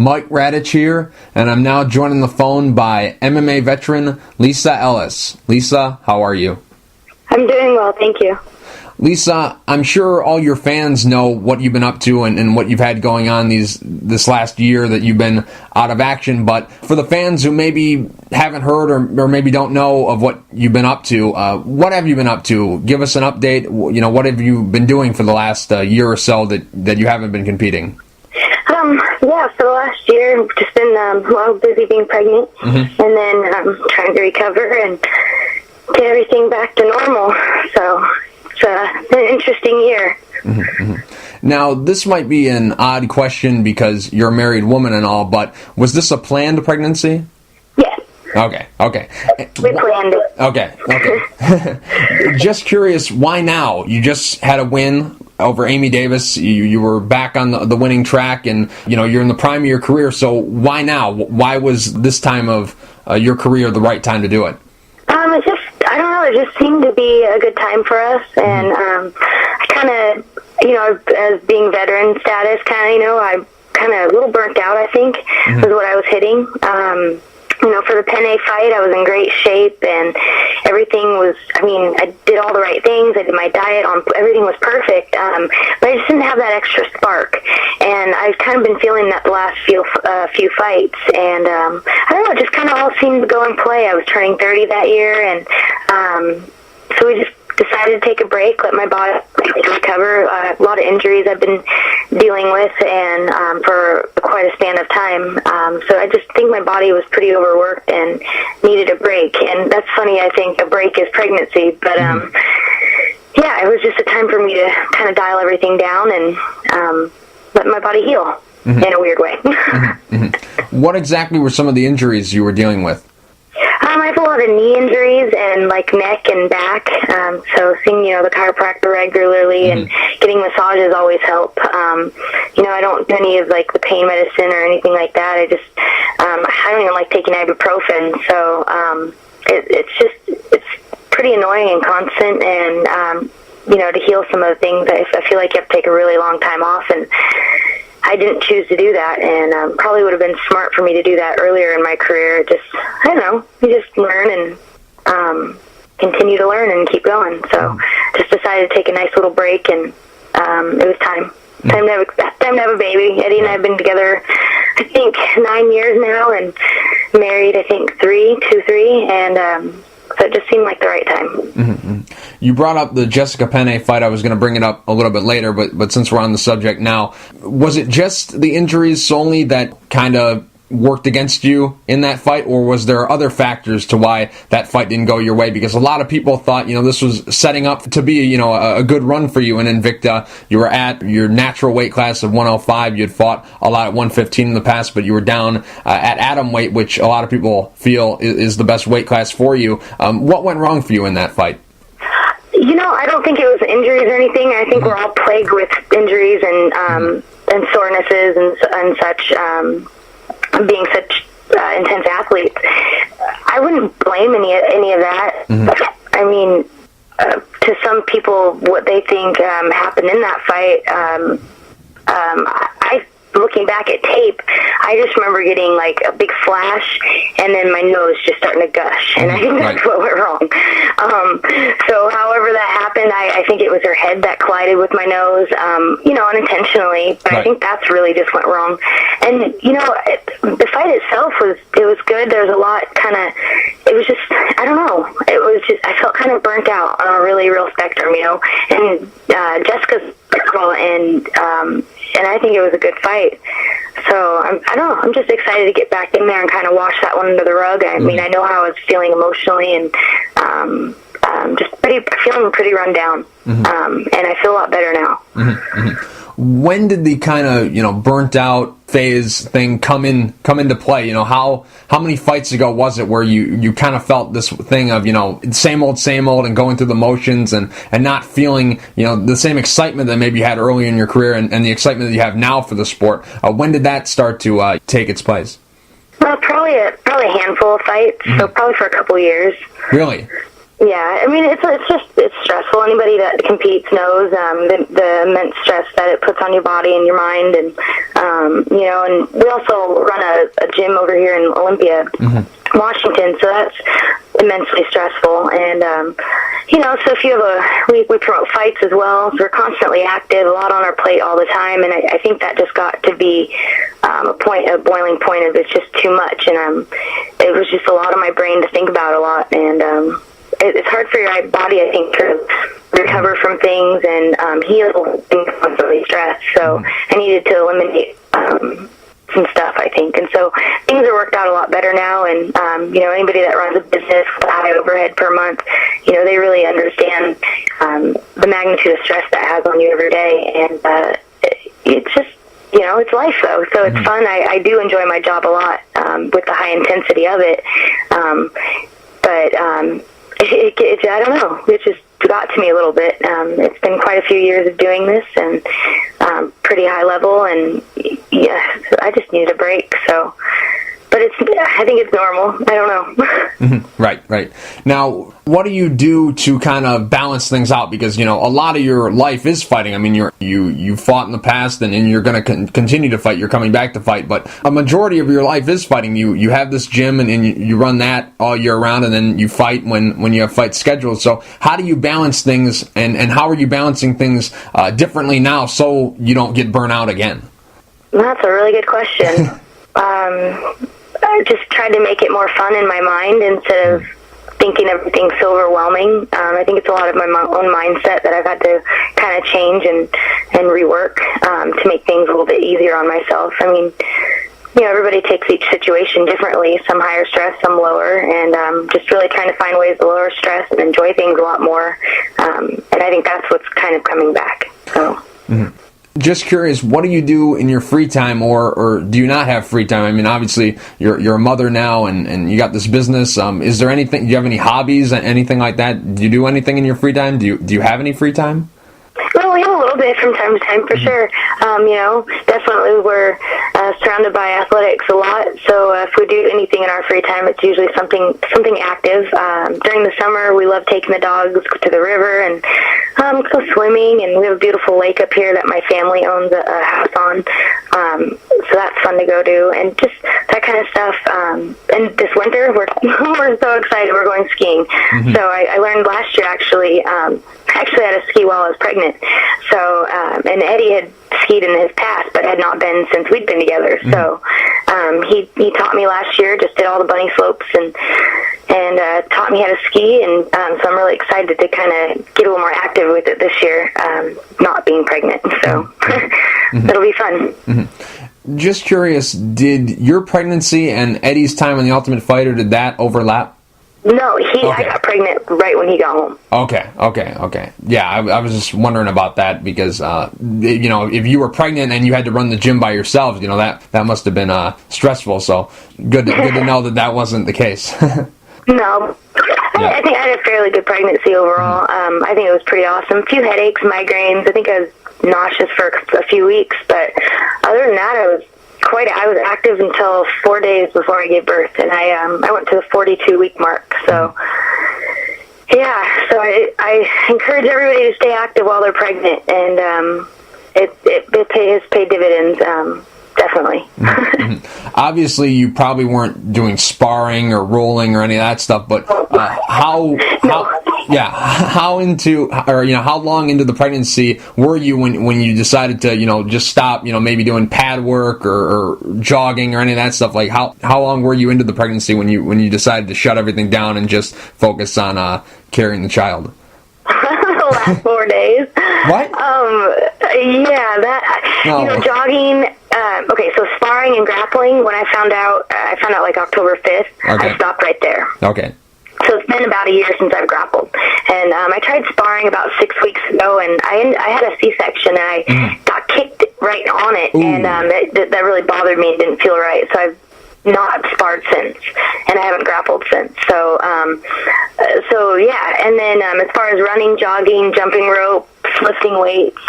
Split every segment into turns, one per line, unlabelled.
Mike Radich here, and I'm now joined on the phone by MMA Veteran Lisa Ellis. Lisa, how are you?
I'm doing well, thank you.
Lisa, I'm sure all your fans know what you've been up to and what you've had going on this last year that you've been out of action, but for the fans who maybe haven't heard or maybe don't know of what you've been up to, what have you been up to? Give us an update. What have you been doing for the last year or so that you haven't been competing?
For the last year, I've just been busy being pregnant, and then trying to recover and get everything back to normal. So it's been an interesting year.
Now, this might be an odd question because you're a married woman and all, but was this a planned pregnancy?
Yes.
Okay.
We planned it.
Okay. Just curious, why now? You just had a win over Amy Davis. You were back on the winning track, and you're in the prime of your career. So why now? Why was this time of your career the right time to do it?
I don't know. It just seemed to be a good time for us, and I kind of, as being veteran status, I kind of a little burnt out. I think was what I was hitting. For the Penne fight, I was in great shape, and everything was, I did all the right things. I did my diet, everything was perfect, but I just didn't have that extra spark, and I've kind of been feeling that the last few fights, and I don't know, it just kind of all seemed to go in play. I was turning 30 that year, and so we just decided to take a break, let my body recover. A lot of injuries I've been dealing with, and for quite a span of time. So I just think my body was pretty overworked and needed a break. And that's funny, I think a break is pregnancy. But it was just a time for me to kind of dial everything down and let my body heal in a weird way.
What exactly were some of the injuries you were dealing with?
I have a lot of knee injuries and neck and back. So seeing the chiropractor regularly and getting massages always help. I don't do any of the pain medicine or anything like that. I don't even like taking ibuprofen. So it's pretty annoying and constant. And to heal some of the things, I feel like you have to take a really long time off, and I didn't choose to do that, and probably would have been smart for me to do that earlier in my career. I don't know, you just learn and continue to learn and keep going. So just decided to take a nice little break, and it was time to have a baby. Eddie and I have been together, I think, 9 years now, and married, I think, 3, and so it just seemed like the right time.
You brought up the Jessica Penne fight. I was going to bring it up a little bit later, but since we're on the subject now, was it just the injuries solely that kind of worked against you in that fight, or was there other factors to why that fight didn't go your way? Because a lot of people thought, this was setting up to be, a good run for you in Invicta. You were at your natural weight class of 105. You had fought a lot at 115 in the past, but you were down at atom weight, which a lot of people feel is the best weight class for you. What went wrong for you in that fight?
I don't think it was injuries or anything. I think we're all plagued with injuries and sorenesses and such. Being such intense athletes, I wouldn't blame any of that. To some people, what they think happened in that fight, looking back at tape, I just remember getting a big flash, and then my nose just starting to gush, and I think that's what went wrong. So however that happened, I think it was her head that collided with my nose, unintentionally, but I think that's really just went wrong. And, the fight itself was good. There was a lot it was just, I don't know, it was just, I felt kind of burnt out on a really real spectrum, and Jessica's and I think it was a good fight. So I don't know. I'm just excited to get back in there and kind of wash that one under the rug. I know how I was feeling emotionally, and just feeling pretty run down. And I feel a lot better now.
When did the kind of burnt out phase thing come into play? How many fights ago was it where you kind of felt this thing of same old and going through the motions and not feeling the same excitement that maybe you had earlier in your career and the excitement that you have now for the sport? When did that start to take its place?
Well, probably a handful of fights, so probably for a couple years.
Really?
Yeah, I mean, it's stressful. Anybody that competes knows the immense stress that it puts on your body and your mind, and and we also run a gym over here in Olympia, Washington, so that's immensely stressful. And so if you have we promote fights as well, so we're constantly active, a lot on our plate all the time, and I think that just got to be a boiling point of it's just too much, and it was just a lot on my brain to think about a lot, and it's hard for your body, I think, to recover from things and heal things constantly stressed. So I needed to eliminate some stuff, I think. And so things are worked out a lot better now. And, anybody that runs a business with a high overhead per month, they really understand the magnitude of stress that has on you every day. And it's just, it's life, though. So it's fun. I do enjoy my job a lot with the high intensity of it. But I don't know. It just got to me a little bit. It's been quite a few years of doing this, and pretty high level, and I just needed a break. So, but I think it's normal. I don't know.
Right. Now, what do you do to kind of balance things out? Because, a lot of your life is fighting. I mean, you fought in the past, and you're going to continue to fight. You're coming back to fight. But a majority of your life is fighting. You have this gym, and you run that all year round, and then you fight when you have fights scheduled. So how do you balance things, and how are you balancing things differently now so you don't get burnt out again?
That's a really good question. I just tried to make it more fun in my mind instead of thinking everything's so overwhelming. I think it's a lot of my own mindset that I've had to kind of change and rework to make things a little bit easier on myself. I mean, everybody takes each situation differently, some higher stress, some lower, and just really trying to find ways to lower stress and enjoy things a lot more. And I think that's what's kind of coming back. So.
Just curious, what do you do in your free time, or do you not have free time? I mean, obviously, you're a mother now, and you got this business. Is there anything? Do you have any hobbies, anything like that? Do you do anything in your free time? Do you have any free time?
Well, we have a little bit from time to time, for sure. Definitely we're surrounded by athletics a lot. So if we do anything in our free time, it's usually something active. During the summer, we love taking the dogs to the river and go swimming. And we have a beautiful lake up here that my family owns a house on. So that's fun to go to, and just that kind of stuff. And this winter, we're so excited. We're going skiing. So I learned last year, actually. Actually had to ski while I was pregnant. So, and Eddie had skied in his past, but had not been since we'd been together. So, he taught me last year, just did all the bunny slopes and taught me how to ski. And so I'm really excited to kind of get a little more active with it this year, not being pregnant. So it'll be fun.
Just curious, did your pregnancy and Eddie's time on The Ultimate Fighter, did that overlap?
No, I got pregnant right when he got home.
Okay. Yeah, I was just wondering about that because, if you were pregnant and you had to run the gym by yourself, that must have been stressful. So good to know that wasn't the case.
No. I think I had a fairly good pregnancy overall. I think it was pretty awesome. A few headaches, migraines. I think I was nauseous for a few weeks, but other than that, I was active until 4 days before I gave birth, and I went to the 42-week mark. So, so I encourage everybody to stay active while they're pregnant, and it has paid dividends, definitly.
Obviously, you probably weren't doing sparring or rolling or any of that stuff, but how long into the pregnancy were you when you decided to just stop maybe doing pad work or jogging or any of that stuff? Like how long were you into the pregnancy when you decided to shut everything down and just focus on carrying the child?
The last 4 days.
What?
Jogging. Okay, so sparring and grappling. When I found out like October 5th. Okay. I stopped right there.
Okay.
So it's been about a year since I've grappled, and I tried sparring about 6 weeks ago, and I had a C-section, and I got kicked right on it. Ooh. And that really bothered me and didn't feel right. So I've not sparred since, and I haven't grappled since. So and then as far as running, jogging, jumping rope, lifting weights,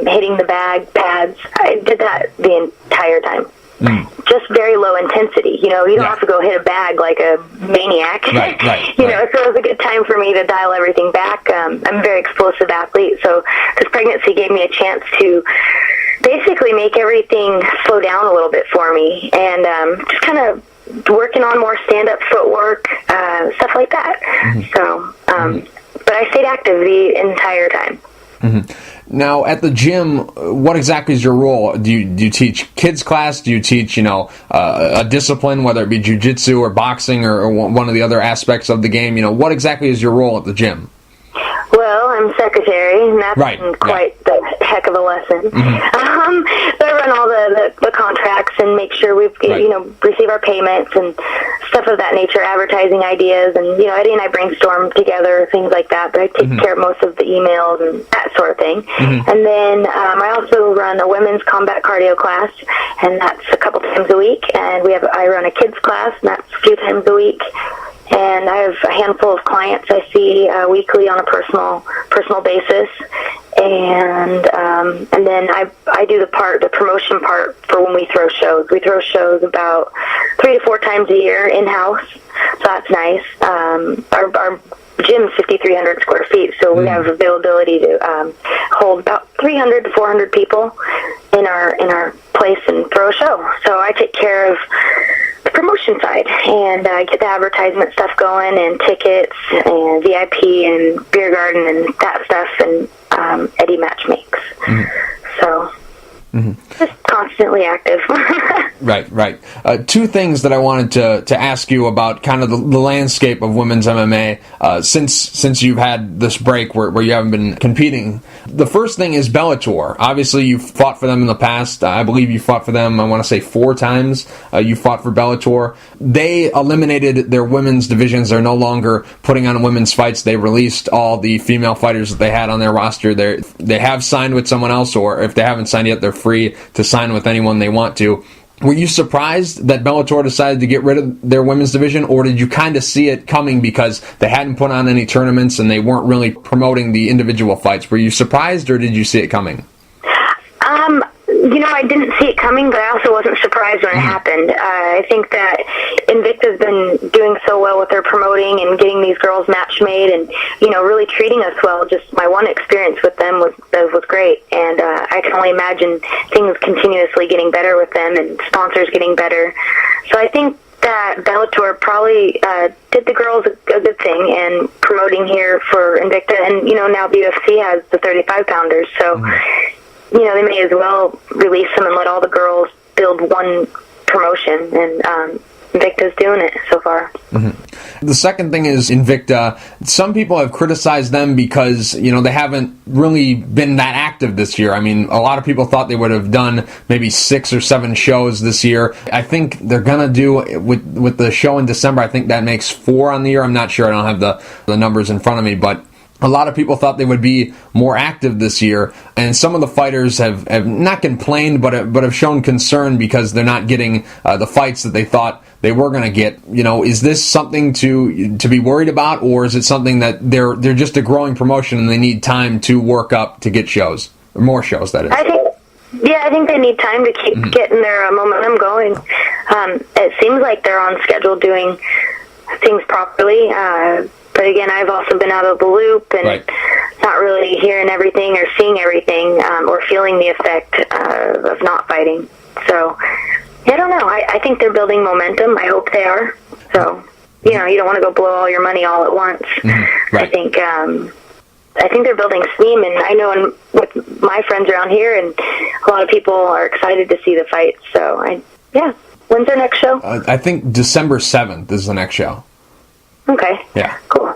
hitting the bag, pads, I did that the entire time. just very low intensity. You don't have to go hit a bag like a maniac.
Right.
So it was a good time for me to dial everything back. I'm a very explosive athlete, so this pregnancy gave me a chance to basically make everything slow down a little bit for me, and just kind of working on more stand-up footwork, stuff like that. So, but I stayed active the entire time.
Now, at the gym, what exactly is your role? Do you teach kids class? Do you teach, a discipline, whether it be jiu-jitsu or boxing or one of the other aspects of the game? What exactly is your role at the gym?
Well, I'm secretary, and that's been quite the heck of a lesson. So I run all the contracts and make sure we receive our payments and stuff of that nature, advertising ideas, and Eddie and I brainstorm together, things like that. But I take care of most of the emails and that sort of thing. And then I also run a women's combat cardio class, and that's a couple times a week. And I run a kids class, and that's a few times a week. And I have a handful of clients I see weekly on a personal basis, and then I do the promotion part for when we throw shows. We throw shows about 3 to 4 times a year in house, so that's nice. Our gym is 5,300 square feet, so we have availability to hold about 300 to 400 people in our place and throw a show. So I take care of the promotion side and get the advertisement stuff going, and tickets and VIP and beer garden and that stuff, and Eddie match makes. So just constantly active.
Right. 2 things that I wanted to ask you about kind of the landscape of women's MMA since you've had this break where you haven't been competing. The first thing is Bellator. Obviously, you've fought for them in the past. I believe you fought for them, I want to say 4 times. You fought for Bellator. They eliminated their women's divisions. They're no longer putting on women's fights. They released all the female fighters that they had on their roster. They have signed with someone else, or if they haven't signed yet, they're free to sign with anyone they want to. Were you surprised that Bellator decided to get rid of their women's division, or did you kind of see it coming because they hadn't put on any tournaments and they weren't really promoting the individual fights? Were you surprised, or did you see it coming?
I didn't see it coming, but I also wasn't surprised when it happened. I think that Invicta's been doing so well with their promoting and getting these girls match made, and really treating us well. Just my one experience with them was great, and I can only imagine things continuously getting better with them and sponsors getting better. So I think that Bellator probably did the girls a good thing and promoting here for Invicta, and now the UFC has the 35-pounders, so they may as well release them and let all the girls build one promotion, and Invicta's doing it so far.
The second thing is Invicta. Some people have criticized them because, they haven't really been that active this year. I mean, a lot of people thought they would have done maybe 6 or 7 shows this year. I think they're going to do, with the show in December, I think that makes 4 on the year. I'm not sure. I don't have the numbers in front of me, but a lot of people thought they would be more active this year, and some of the fighters have not complained, but have shown concern because they're not getting the fights that they thought they were going to get. Is this something to be worried about, or is it something that they're just a growing promotion and they need time to work up to get shows, or more shows, that is?
I think they need time to keep getting their momentum going. It seems like they're on schedule doing things properly. But again, I've also been out of the loop and not really hearing everything or seeing everything or feeling the effect of not fighting. So, I don't know. I think they're building momentum. I hope they are. So, you don't want to go blow all your money all at once. I think they're building steam, and I know with my friends around here, and a lot of people are excited to see the fights. So, when's their next show?
I think December 7th is the next show.
Okay.
Yeah.
Cool.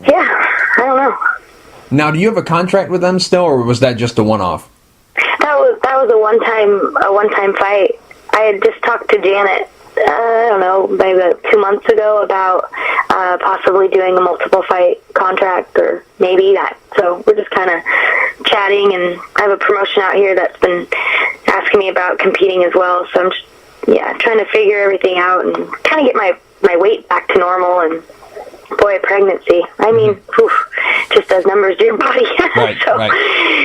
Yeah, I don't know.
Now, do you have a contract with them still, or was that just a one-off?
That was a one-time fight. I had just talked to Janet, I don't know, maybe 2 months ago about possibly doing a multiple fight contract, or maybe that. So we're just kind of chatting, and I have a promotion out here that's been asking me about competing as well. So I'm just, trying to figure everything out and kind of get my weight back to normal. And boy, pregnancy, I mean, just does numbers to your body.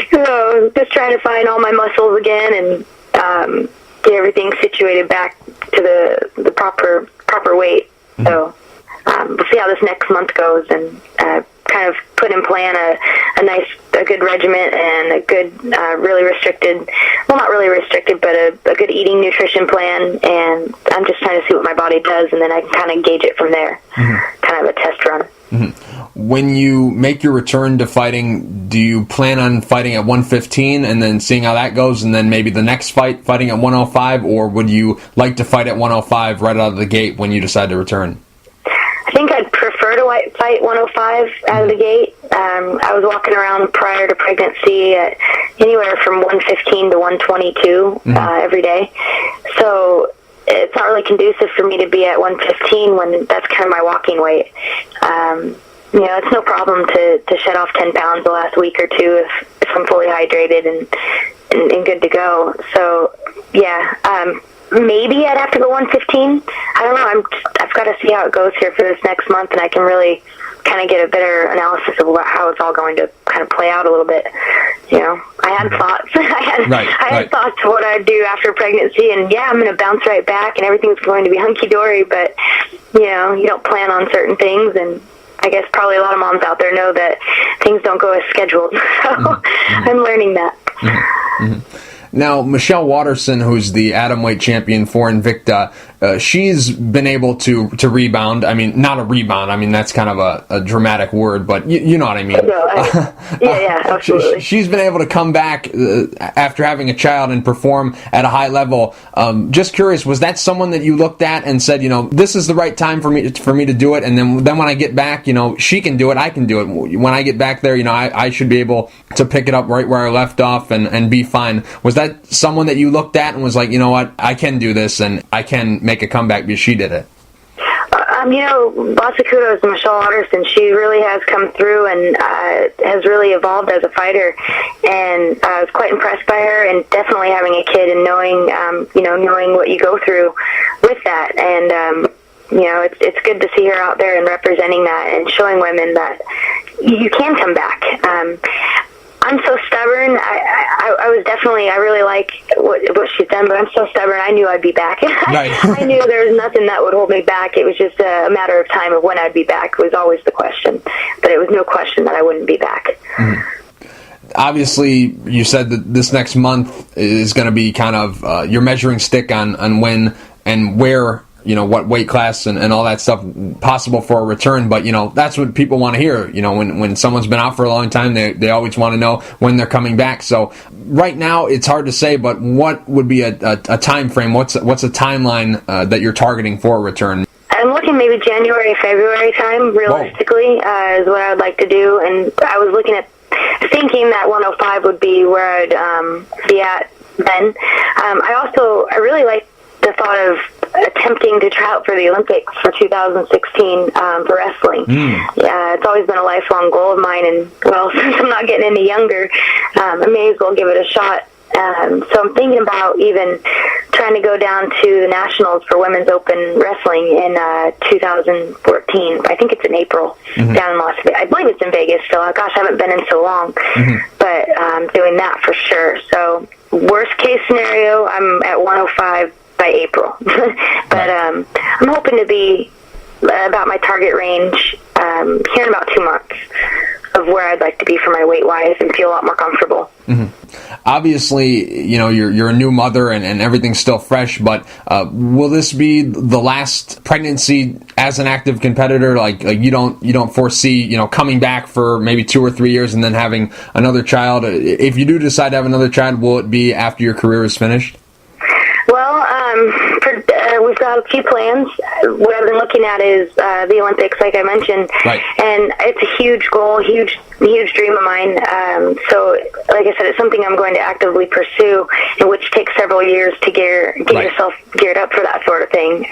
So just trying to find all my muscles again, and get everything situated back to the proper weight. Mm-hmm. So we'll see how this next month goes, and kind of put in plan a good regimen and a good really restricted, well, not really restricted, but a good eating nutrition plan. And I'm just trying to see what my body does, and then I can kind of gauge it from there. Mm-hmm. Kind of a test run.
Mm-hmm. When you make your return to fighting, do you plan on fighting at 115 and then seeing how that goes, and then maybe the next fighting at 105, or would you like to fight at 105 right out of the gate when you decide to return?
I think I'd prefer to fight 105 out of the gate. I was walking around prior to pregnancy at anywhere from 115 to 122 every day. So it's not really conducive for me to be at 115 when that's kind of my walking weight. It's no problem to shed off 10 pounds the last week or two if I'm fully hydrated and good to go. So, yeah, maybe I'd have to go 115. I don't know. I've got to see how it goes here for this next month, and I can really kind of get a better analysis of how it's all going to kind of play out a little bit. I had thoughts. I had thoughts of what I'd do after pregnancy, and yeah, I'm going to bounce right back, and everything's going to be hunky-dory, but, you don't plan on certain things, and I guess probably a lot of moms out there know that things don't go as scheduled, so I'm learning that.
Now, Michelle Waterson, who's the atomweight champion for Invicta, she's been able to rebound. I mean, not a rebound. I mean, that's kind of a dramatic word, but you know what I mean.
No, yeah, absolutely.
She's been able to come back after having a child and perform at a high level. Just curious, was that someone that you looked at and said, this is the right time for me to do it, and then when I get back, she can do it, I can do it. When I get back there, I should be able to pick it up right where I left off and be fine. Was that someone that you looked at and was like, you know what, I can do this and I can make a comeback because she did it?
Lots of kudos to Michelle Waterson. She really has come through and has really evolved as a fighter, and I was quite impressed by her, and definitely having a kid and knowing what you go through with that, and it's good to see her out there and representing that and showing women that you can come back. I'm so stubborn. I really like what she's done, but I'm so stubborn. I knew I'd be back.
Right.
I knew there was nothing that would hold me back. It was just a matter of time of when I'd be back was always the question. But it was no question that I wouldn't be back.
Mm-hmm. Obviously, you said that this next month is going to be kind of your measuring stick on when and where, what weight class and all that stuff possible for a return. But, that's what people want to hear. When someone's been out for a long time, they always want to know when they're coming back. So right now, it's hard to say, but what would be a time frame? What's a timeline that you're targeting for a return?
I'm looking maybe January, February time, realistically, is what I would like to do. And I was thinking that 105 would be where I'd be at then. I really like the thought of attempting to try out for the Olympics for 2016 for wrestling. It's always been a lifelong goal of mine, and since I'm not getting any younger, I may as well give it a shot. So I'm thinking about even trying to go down to the Nationals for Women's Open Wrestling in 2014. I think it's in April down in Las Vegas. I believe it's in Vegas still. Gosh, I haven't been in so long. But I'm doing that for sure. So worst case scenario, I'm at 105 by April. But I'm hoping to be about my target range here in about 2 months of where I'd like to be for my weight-wise and feel a lot more comfortable.
Obviously, you're a new mother and everything's still fresh, but will this be the last pregnancy as an active competitor? Like you don't foresee, coming back for maybe 2 or 3 years and then having another child? If you do decide to have another child, will it be after your career is finished?
Well, we've got a few plans. What I've been looking at is the Olympics, like I mentioned,
right.
And it's a huge goal, huge dream of mine. So, like I said, it's something I'm going to actively pursue, and which takes several years to get yourself geared up for that sort of thing.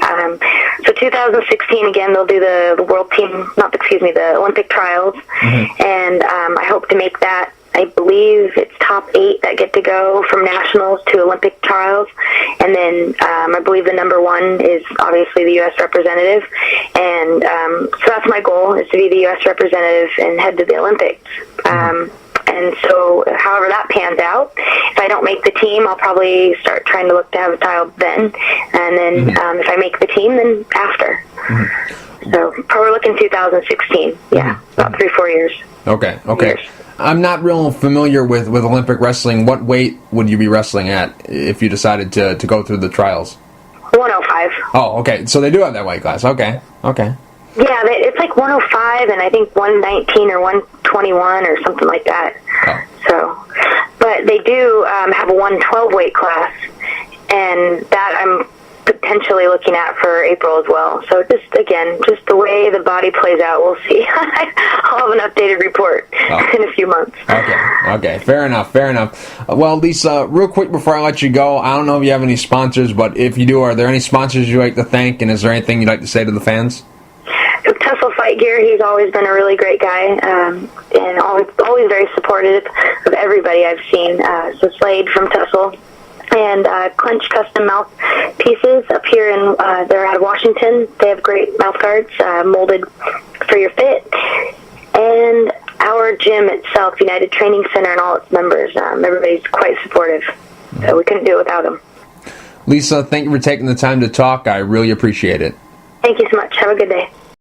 So, 2016 again, they'll do the the Olympic trials, and I hope to make that. I believe it's top 8 that get to go from nationals to Olympic trials. And then I believe the number 1 is obviously the U.S. representative. And so that's my goal, is to be the U.S. representative and head to the Olympics. And And so however that pans out, if I don't make the team, I'll probably start trying to look to have a child then. And then if I make the team, then after. So probably looking 2016. Yeah, about 3-4 years.
Okay. Years. I'm not real familiar with Olympic wrestling. What weight would you be wrestling at if you decided to go through the trials?
105.
Oh, okay. So they do have that weight class. Okay.
Yeah, it's like 105 and I think 119 or 121 or something like that.
Oh.
So, but they do have a 112 weight class, and that I'm potentially looking at for April as well. So just the way the body plays out, we'll see. I'll have an updated report in a few months.
Okay. Fair enough. Well, Lisa, real quick before I let you go, I don't know if you have any sponsors, but if you do, are there any sponsors you'd like to thank, and is there anything you'd like to say to the fans?
Tussle Fight Gear, he's always been a really great guy, and always very supportive of everybody I've seen. So Slade from Tussle, and Clench Custom Mouthpieces up here they're out of Washington. They have great mouth guards molded for your fit. And our gym itself, United Training Center, and all its members, everybody's quite supportive. So we couldn't do it without them.
Lisa, thank you for taking the time to talk. I really appreciate it.
Thank you so much. Have a good day.